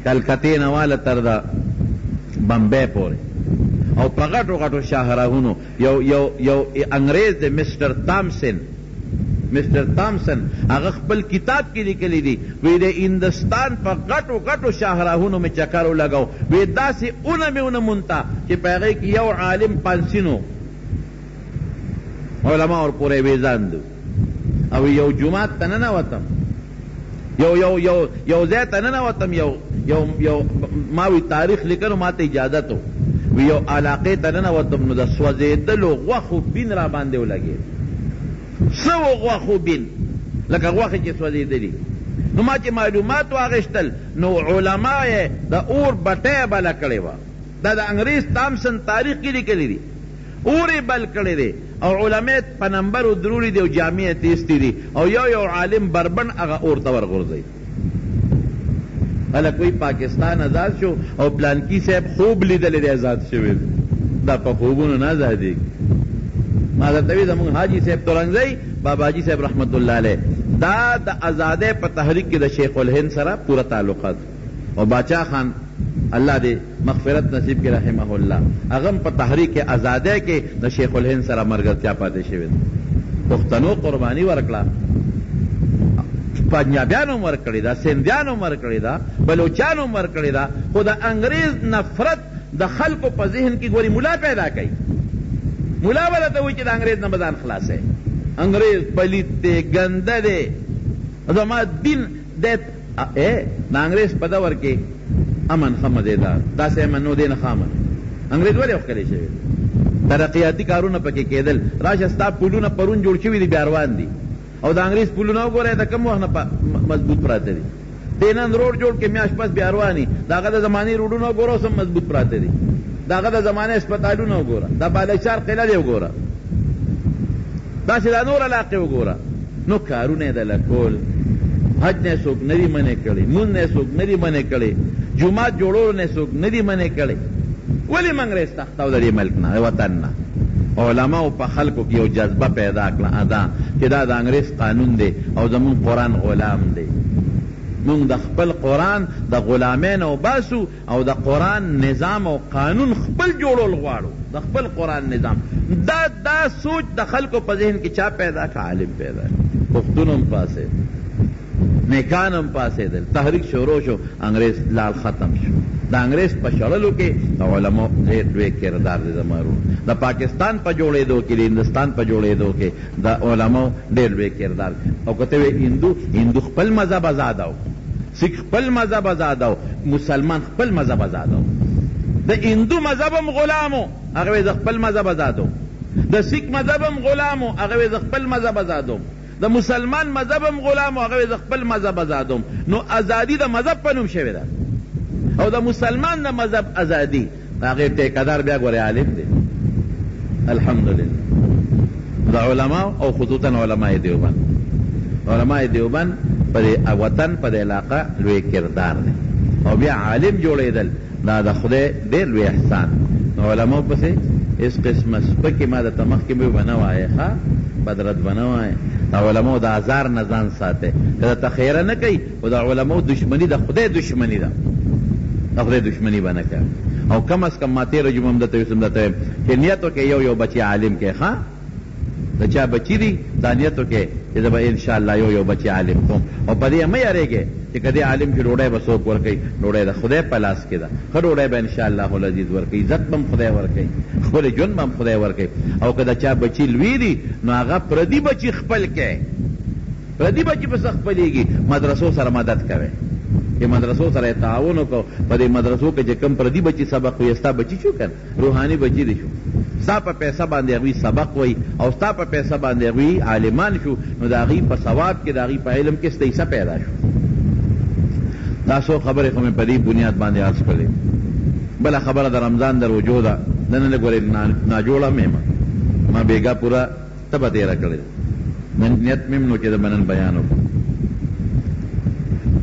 کلکتې نه واله تر د بمبئی پورې او په غټو غټو شاهراهونو یو انګریز دی مسټر تامسن هغه خپل کتاب کې لیکلی دی وی د هندوستان په غټو غټو شاهراهونو مې چکر ولګاو وی داسې اونه مې ونه مونته چې په هغې کې یو عالم پانسینو علما ورپورې ویزاندو او یو جماعت ته ننوتم یو ځای ته ننوتم یو ما وی تاریخ لیکلو ما ته اجازت و وی یو علاقې ته ننوتم نو د سوځېدلو غوښو بین را باندې ولګېد سو غوښو بین لکه غوښې چې سوځېدلي نو ما چې معلومات واخیستل نو علما یې د اور بټۍ بله کړې وه دا د انګریز تامسن تاریخ کې لیکلی دي اور یې بل کړی دی او علما په نمبرو دروړي دي او جامع یې تیستی دي او یو عالم بربن هغه اور ته ورغورځوي هله کوئی پاکستان آزاد شو او پلانکی صاحب خوب لیدلی دی آزاد شوی دا په خوبونو نه آزادېږي ما درته وی زمونږ حاجي صاحب تورنګزی بابا حاجي صاحب رحمت الله علیه دا د آزادۍ په تحریک کې د شیخ الهند سره پوره تعلقات او باچا خان الله دې مغفرت نصیب کې رحمه الله هغه په تحریک آزادۍ کې د شیخ الهند سره مرګرتیا پاتې شوی پښتنو قرباني ورکړه پنجابیانو ورکړې ده سندیانو ورکړې ده بلوچانو ورکړې ده خو د انګریز نفرت د خلکو په ذهن کې ګوري ملا پیدا کوي ملا بله ته وایي چې د انګریز نه به ځان خلاصوي انګریز پلیت دی ګنده دی زما دین د انګریز په دور کې امن ښه مزېدار داسې امن نو دی نه ښه امن انګریز ولې وښکلی شوی ترقیاتي کارونه پکې کېدل راشه ستا پلونه پرون جوړ شوي دي بیا روان دي او د انګریز پلونه وګورئ د کوم وخت نه مضبوط پراته دي دی نن روډ جوړ کې میاشت پس بیا رواني د هغه د زمانې روډونه وګوره اوس هم مضبوط پراته دي د هغه د زمانې اسپتالونه وګوره د بالچار قلعه دی وګوره داسې دا نور علاقې وګوره نو کارونه یې دله کول حج نه څوک نه دي منې کړی مونځ نه څوک نه دي منې کړی جومات جوړولو نه څوک نه دي منې کړی ولې موږ راستخته د دې ملک نه وطن نه علماو په خلکو کې یو جذبه پیدا کړه ادا چې دا د انګریز قانون دی او زمون قرآن غلام دی مونږ د خپل قرآن د غلامینو باسو او د قرآن نظام او قانون خپل جوړول غواړو د خپل قرآن نظام دا سوچ د خلکو په ذهن کې چا پیدا که عالم پیدا پښتون هم پاسې نیکان هم پاسېدل تحریک شروع شو انګریز لال ختم شو د انګریز په شړلو کې د علماء ډېر لوی کردار دی زمارو د پاکستان په جوړېدو کې د هندوستان په جوړېدو کې د علماء ډېر لوی کردار او که ته وی هندو خپل مذهب ازادو سکھ خپل مذهب ازادو مسلمان خپل مذهب ازادو د هندو مذهب هم غلامو هغه وی د خپل مذهب ازادو د سکھ مذهب هم غلامو هغه وی د خپل مذهب ازادو د مسلمان مذهب هم غلامو هغه وی د خپل مذهب ازادوم نو ازادي د مذهب په نوم شوې ده او د مسلمان د مذهب ازادي هغې ټیکهدار بیا ګورې عالم دی الحمدلله د علماء او خصوصا علماء دیوبند په وطن په علاقه لوی کردار دی او بیا عالم جوړېدل دا د خدای ډېر لوی احسان نو علماء پسې اس قسمه سپکې ما د تمخ کې مې ونه وایې ښه بدرت ونه وایې علماء د ازار نه ځان ساتئ که درته خیره نه کوي خو د علماء دشمني د خدای دشمني ده د خدای دشمني به نه کوي او کم از کم ما تېره جمعه هم درته ویل چې نیت وکړې یو بچی عالم کې ښه د چا بچی دي دا نیت وکړې چې زه به انشاءالله یو بچی عالم کوم او په دې مه یارېږئ چې که دې عالم چې ډوډۍ به څوک ورکوي ډوډۍ د خدای په لاس کې ده ښه ډوډۍ به انشاءالله العزیز ورکوي عزت به هم خدای ورکوي ښکلی ژوند به هم خدای ورکوي او که د چا بچي لوی دي نو هغه پردي بچي خپل کوي پردي بچي پسې خپلېږي مدرسو سره مدد کوي چې مدرسو سره تعاون وکړو په دې مدرسو کې چې کوم پردي بچي سبق وایي ستا بچي شو که روحاني بچي دي شو ستا په پیسه باندې هغوی سبق وایي او ستا په پیسه باندې هغوی عالمان شو نو د هغوی په ثواب کې د هغوی په علم کې ستیسه پیدا شو دا څو خبرې خو مې په دې بنیاد باندې عرض کړې بله خبره د رمضان د روجو ده نن ګورې ناجوړه مې ما بیګا پوره تبه تېره کړې نن نیت مې نو چې د منن بیان وکړو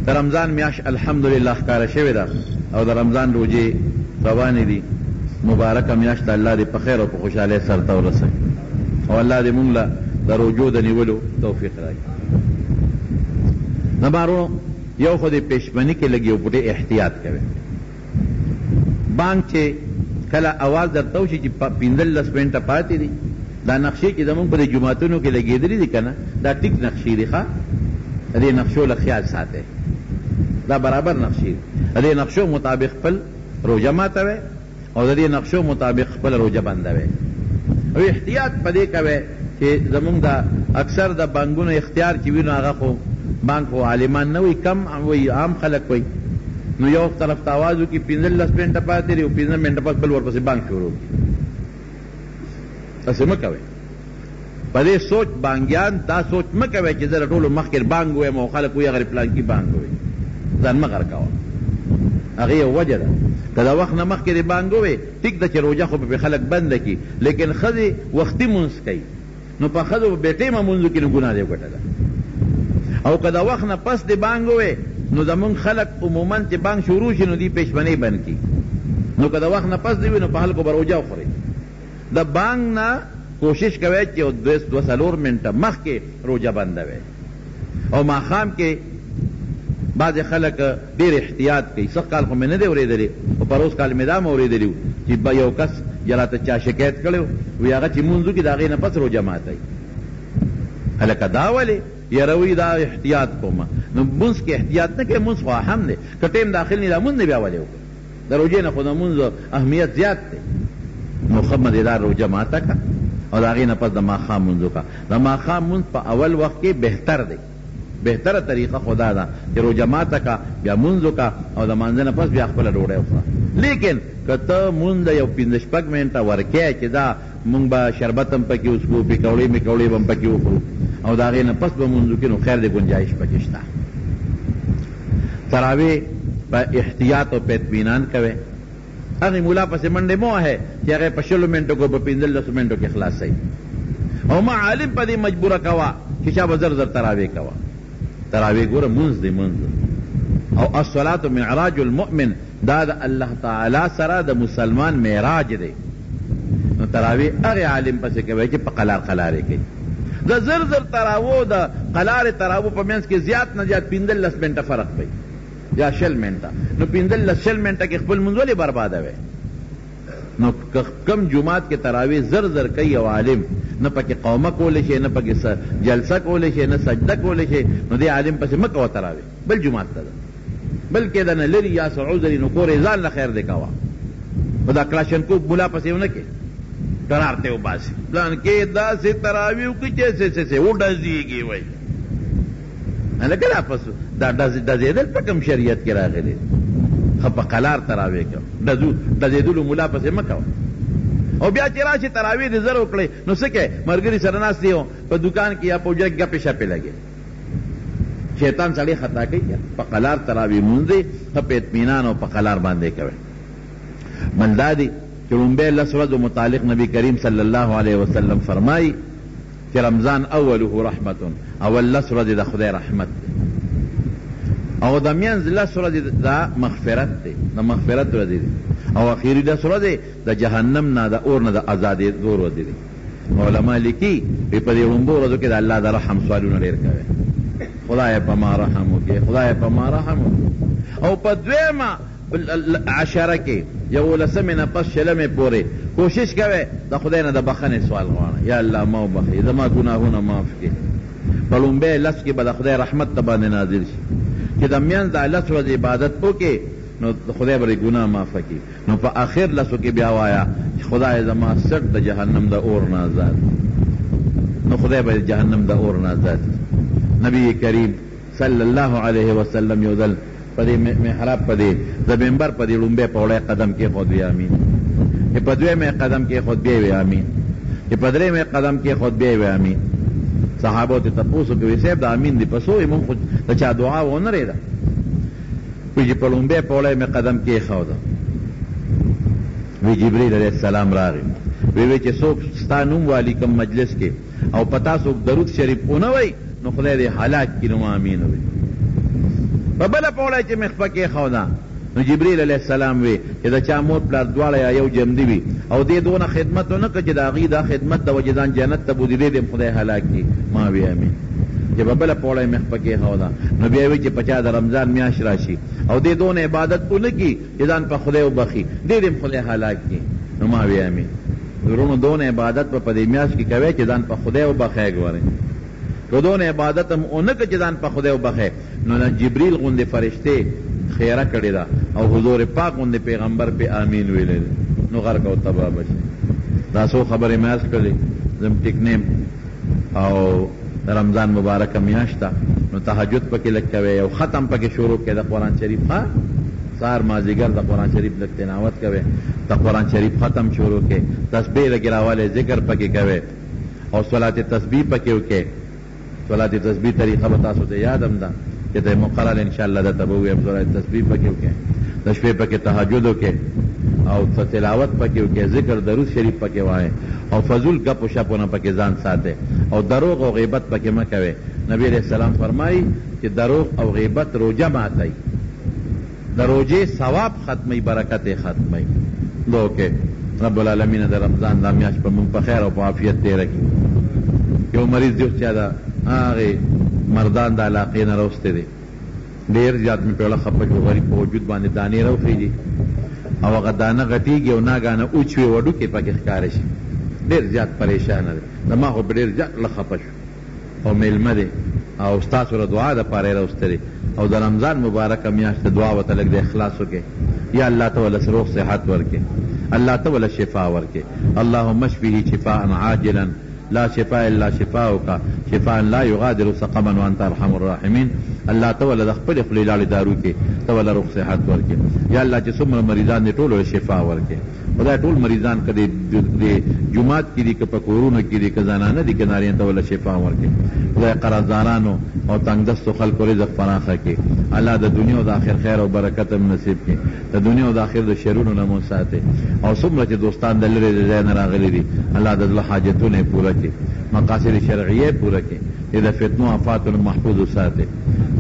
د رمضان میاشت الحمدلله ښکاره شوې ده او د رمضان روجې روانې دي مبارکه میاشت الله دې په خیر او په خوشحالۍ سرته ورسوي او الله دې مونږ له د روجو د نیولو توفیق راکړي نبارو یو خو دې پېشمني کې لږ یو پټې احتیاط کوي بانک چې کله اواز درته وشي چې 15 منټه پاتې دي دا نقشې چې زمونږ په دې جوماتونو کې لګېدلي دي که نه دا ټیک نقشې دي ښه د دې نقشو له خیال ساتئ دا برابر نقشې دي د دې نقشو مطابق خپل روژه ماتوئ او د دې نقشو مطابق خپل روژه بندوئ او احتیاط په دې کوئ چې زمونږ د اکثر د بانکونو اختیار چې وي نو هغه خو بانک خو عالمان نه وي کم وي عام خلک وي نو یو طرف ته آواز وکړي 15 منټه پاتې دي او 15 منټه پس بل ورپسې بانک شروع کړي داسې مه کوئ په دې سوچ بانګیان دا سوچ مه کوئ چې زه د ټولو مخکې بانک ویم او خلک وایي هغه پلانکي بانک وي ځان مه غر کوه هغې یو وجه ده که د وخت نه مخکې د بانک ووې ټیک ده چې روژه خو به خلک بنده کړي لیکن ښځې وختي مونځ کوي نو په ښځو په بې ټیمه مونځو کې نو ګناه دی ګټه ده او که د وخت نه پس د بانک ووې نو زمونږ خلک عموما چې بانک شروع شي نو دوی پېشمنۍ بند کړي نو که د وخت نه پس دی وي نو په خلکو به روژه وخوري د بانک نه کوشش کوئ چې 2-4 منټه مخکې روژه بندوئ او ماښام کې بعض خلک ډېر احتیاط کوي سخت کال خو مې نه دی اورېدلی خو پروس کال مې دا م اورېدلی و چې یو کس راته چا شکایت کړی وی هغه چې مونځ وکړي د هغې نه پس روژه ماتوي هلکه دا ولې یاره وی دا احتیاط کومه نو مونځ کې احتیاط نه کوي مونځ خو اهم دی که ټیم داخل نه دا مونځ نه بیا ولې وکړه د روژې نه خو د مونځ اهمیت زیات دی نو ښه مدیدار روژه ماته کړه او د هغې نه پس د ماښام مونځ وکړه د ماښام مونځ په اول وخت کې بهتر دی بهتره طریقه خدا ده چې روژه ماته کا بیا مونځ وکړه او د مانځه نه پس بیا خپله ډوډۍ وخوره لیکن که ته مونځ د یو 15 منټه ورکې چې دا مونږ به شربت هم پکې وڅښو پکوړې میکوړې به هم پکې وخورو او د هغې نه پس به مونځ وکړي نو خیر د گنجایش پکې شته تراویح په احتیاط او په اطمینان کوئ هغې ملا پسې منډې مه وهئ چې هغې په 20 منټو کو په 15 منټو کې خلاصوي او ما عالم په دې مجبوره کوه چې چا به زر زر تراویح کوه تراویح ګوره مونځ دی مونځ او الصلاة معراج المؤمن دا د الله تعالی سره د مسلمان معراج دی نو تراویح هغې عالم پسې کوي چې په قلار قلارې کوي د زر زر تراوو د قلارې تراوو په منځ کې زیات نه زیات 15 منټه فرق دی یا 20 منټه نو 15 منټه کې خپل مونځ ولې بربادوي نو کم جماعت کې تراویح زر زر کوي او عالم نه پکې قومه کولی شي نه پکې جلسه کولی شي نه سجده کولی شي نو دې عالم پسې مه کوه تراویح بل جماعت ته ده بلکې د نه لري یا سعودري نو کورې ځان له خیر دی کوه په دا کلاشنکوف ملا پسې ونه کې قرار ته وباسي پلان کې داسې تراویح وکړي چې سې وډزېږي وایي هلکه دا پس دا ډزېدل په کوم شریعت کې راغلی ښه په قلار تراویح کوه ډزېدلو ملا پسې مه کوه او بیا چې راشي تراویح دې زر وکړئ نو څه کوې ملګري سره ناست یو په دکان کې یا په حجره کې ګپې شپې لګې شیطان سړی خطا کوي په قلار تراویح مونځئ ښه په اطمینان او په قلار باندې کوئ بل دا دی چې لومبۍ 10 ورځو متعلق نبی کریم صلی الله علیه وسلم فرمایي چې رمضان اوله رحمت اول 10 ورځې د خدای رحمت دی او د منځ 10 ورځې دا مغفرت دی د مغفرت ورځې دی او اخیری 10 ورځې د جهنم نه د اور نه د ازادېدو ورځې دي علما لیکي په دې لومبو ورځو کې د الله د رحم سوالونه ډېر کوي خدای په ما رحم وکړي خدای په ما رحم وکړي او په دویمه عشره کې 11 نه پس 20 پورې کوشش کوئ د خدای نه د بخښنې سوال غواړه یا الله ما وبخښې زما ګناهونه معاف کړي په لومبی لس کې به د خدای رحمت ته باندې نازل شي چې د منځ دا لس ورځې عبادت وکړې نو خدای به ګناه معافه کړي. نو په آخر لسو کې بیا وایه چې خدای زما سټ د جهنم د اور نه آزاد، نو خدای به جهنم د اور نه آزاد. نبی کریم صلی الله علیه وسلم یو ځل په دې محراب په دې د منبر په دې لومبی په وړی قدم کېښود وی امین، چې په دویمه قدم کېښود بیا وی امین، چې په درېمه قدم کېښود بیا وی امین. صحابو ته تپوسو کوي صاحب د امین دی پسو یې مونږ خو د چا دعا ونه رېده وی چې په لومبی په وړی مې قدم کېښوده وی جبریل علیه السلام راغی وی چې څوک ستا نوم والي کوم مجلس کې او پتا څوک درود شریف ونه وی نو خدای دې هلاک کړي نو امین وی. په بله په وړی چې مې خپه کېښوده نو جبریل علیه السلام وی چې د چا مور پلار دواړه یا یو جمدي وي او دې دونه خدمت ونه کړه چې د هغې دا خدمت د وجې ځان جنت ته بودي دې دې خدای هلاک کړي ما وی امین. چې په بله په وړی مې خپه کېښوده نو بیا وی چې په چا د رمضان میاشت راشي او دې دونه عبادت ونه کړي چې ځان په خدای وبخي دې دې خدای هلاک کړي نو ما وی امین. ورونو دونه عبادت په دې میاشت کې کوئ چې ځان په خدای وبخی ګورئ که دونه عبادت هم ونه کړه چې ځان په خدای وبخی نو نه جبریل غوندې فرشتې خیره کړې ده او حضور پاک غوندې پیغمبر پې امین ویلی دی نو غرق او تباه بشي. دا څو خبرې مې عرض کړلې زم ټیک نیم او رمضان مبارکه میاشت ده نو تهجد پکې لږ کوئ او ختم پکې شروع کړئ د قرآن شریف سهار مازدیګر د قرآن شریف لږ تلاوت کوئ د قرآن شریف ختم شروع کړئ تسبیح لږ راوالی ذکر پکې کوئ او صلات تسبیح پکې وکړئ. صلات تسبیح طریقه به تاسو ته یاد هم ده چې د مقرر انشاءالله درته به ووایم. صلات تسبیح پکې وکړئ د شپې پکې تهجد وکړئ او تلاوت پکې وکړئ ذکر درود شریف پکې وایئ او فضول گپ و شپونه پکې ځان ساتئ او دروغ او غیبت پکې مه کوئ. نبی علیہ السلام فرمایي چې دروغ او غیبت روجه ماتئ د روجې ثواب ختمی برکت یې ختمی. دعا وکړئ رب العالمین د رمضان دا میاشت په موږ په خیر او په عافیت تېره کړي. یو مریض دی چې د هغې مردان د علاقې نه راوستی دی ډېر زیات مې په وړه خفه شو غریب په وجود باندې دانې راوخېږي او هغه دانه غټېږي او ناګانه اوچ وي وډوکې پکې ښکاره شي ډېر زیات پریشانه دی. زما خو په ډېر زیات له خفه شو او میلمه دی او ستاسو له دعا دپاره یې راوستلی او د رمضان مبارکه میاشت دعا ورته لږ د اخلاص وکړې یا الله ته وله روغ صحت ورکړې الله ته وله شفا ورکړې. اللهم اشفه شفاء عاجلا لا شفاء الا شفاؤک شفاء لا یغادر سقما وانت ارحم الراحمین. الله ته وله د خپلې خولې لاړې دارو کې ته وله روغ صحت ورکړې. یا الله چې څومره مریضان دي ټولو شفا ورکړې. خدای ټول مریضان که د جومات کې دي که په کورونو کې دي که زنانه دي که نارینه ته وله شفا ورکړې. خدای قرضدارانو او تنګدستو خلکو رزق فراخه کړي. الله د دنیا او د آخر خیر او برکت هم نصیب کړي. د دنیا او د آخر د شرونو نه مو ساتي او څومره چې دوستان د لرې د ځای نه راغلي دي الله د زړه حاجتونه یې پوره کړي مقاصد شرعیه پوره کړي د فتنو آفاتو محفوظ وساتي.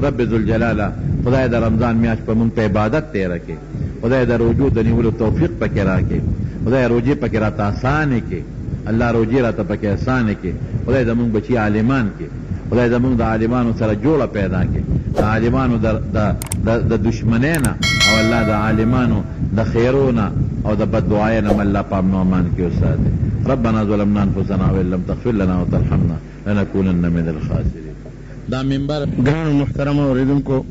رب ذوالجلاله خدای د رمضان میاشت په موږ په عبادت تېره کړي. خدای د روجو د نیولو توفیق پکې راکړي. خدای روجې پکې راته اسانې کړي. الله روجې راته پکې اسانې کړي. خدای زموږ بچي عالمان کړي. خدای زموږ د عالمانو سره جوړه پیدا کړي د عالمانو د دشمنۍ نه او الله د عالمانو د خیرو نه او د بددعایۍ نه الله په امن و امان کې وساتي. ربنا ظلمنا انفسنا وان لم تغفر لنا وترحمنا لنكونن من الخاسرين. دا منبر ګرانو محترم اوریدونکو